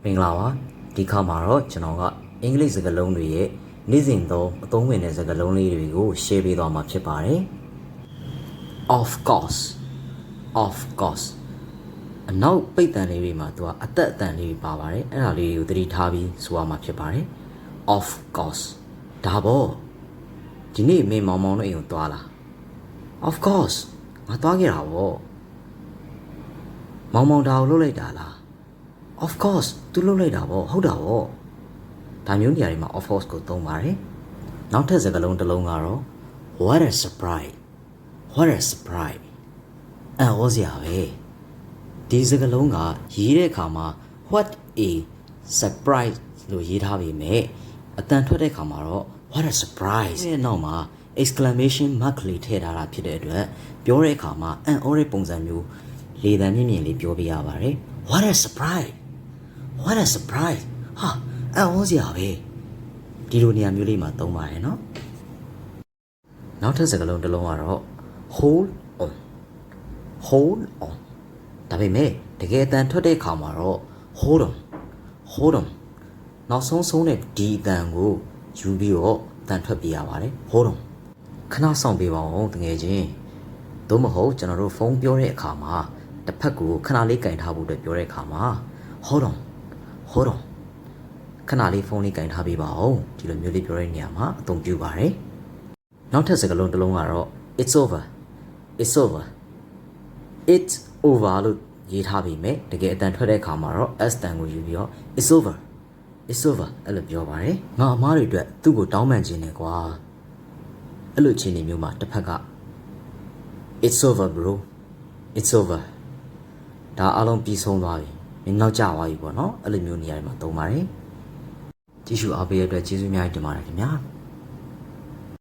မင်္ဂလာပါဒီခါမှာတော့ကျွန်တော်ကအင်္ဂလိပ်စကားလုံးတွေရဲ့နေ့စဉ်သုံးအသုံးဝင်တဲ့စကားလုံးလေးတွေကို share ပေးသွားမှာဖြစ်ပါတယ် of course အနောက်ပိတ်တန်လေးတွေမှာသူကအသက်အတန်လေးတွေပါပါတယ်အဲ့ဒါလေးတွေကိုသတိထားပြီးဆိုရမှာဖြစ်ပါတယ် of course ဒါပေါ့ဒီနေ့မင်းမောင်မောင်တို့အိမ်ကိုသွားလား of course ငါသွားခဲ့တာပေါ့မောင်မောင်ဒါကိုလုပ်လိုက်တာလားOf course သူလုပ်လိုက်တာပေါ့ဟုတ်တာပေါ့ဒါမျိုးနေရာတွေမှာ of course ကိုသုံးပါတယ်နောက်ထပ်စကားလုံးတစ်လုံးကတော့ what a surprise အော်စရာပဲဒီစကားလုံးကရေးတဲ့အခါမှာ what a surprise လို့ရေးထားပေမဲ့အတန်ထွက်တဲ့အခါမှာတော့ what a surprise ရဲ့နောက်မှာ exclamation mark လေးထည့်ထားတာဖြစ်တဲ့အတွက်ပြောတဲ့အခါမှာအော်တဲ့ပုံစံမျိုးလေသံမြင့်မြင့်လေးပြောပြရပါတယ် what a surpriseဟာအော်စရာပဲဒီလိုနေရာမျိုးလေးမှာသုံးပါတယ်နော်နောက်ထပ်စကားလုံးတစ်လုံးကတော့ hold on ဒါပေမဲ့တကယ်အတန်ထွက်တဲ့အခါမှာတော့ hold on နောက်ဆုံးတဲ့ဒီအတန်ကိုယူပြီးတော့အတန်ထွက်ပြရပါတယ် hold on ခဏဆောင်ပေးပါဦးတကယ်ချင်းသို့မဟုတ်ကျွန်တော်တို့ဖုန်းပြောတဲ့အခါမှာတစ်ဖက်ကိုခဏလေးကင်ထားဖို့အတွက်ပြောတဲ့အခါမှာ hold on ခဏလေးဖုန်းလေးကင်ထားပေးပါဦးဒီလိုမျိုးလေးပြောတဲ့နေရာမှာအသုံးပြုပါတယ်နောက်ထပ်စကားလုံးတစ်လုံးကတော့ it's over လို့ရေးထားပေမဲ့တကယ်အတန်ထွက်တဲ့အခါမှာတော့ s တန်ကိုယူပြီးတော့ it's over အဲ့လိုပြောပါတယ်ငါအမားတွေအတွက်သူ့ကိုတောင်းပန်ခြင်းနဲ့ကွာအဲ့လိုချင်းနေမျိုးမှာတစ်ဖက်က it's over bro it's over ဒါအားလုံးပြီးဆုံးသွားပြီမင်းနောက်ကျသွားပြီပေါ့နော်အဲ့လိုမျိုးနေရာတွေမှာသုံးပါတယ်ကြည့်ရှုအားပေးရတဲ့အတွက်ကျေးဇူးများတင်ပါတယ်ခင်ဗျာ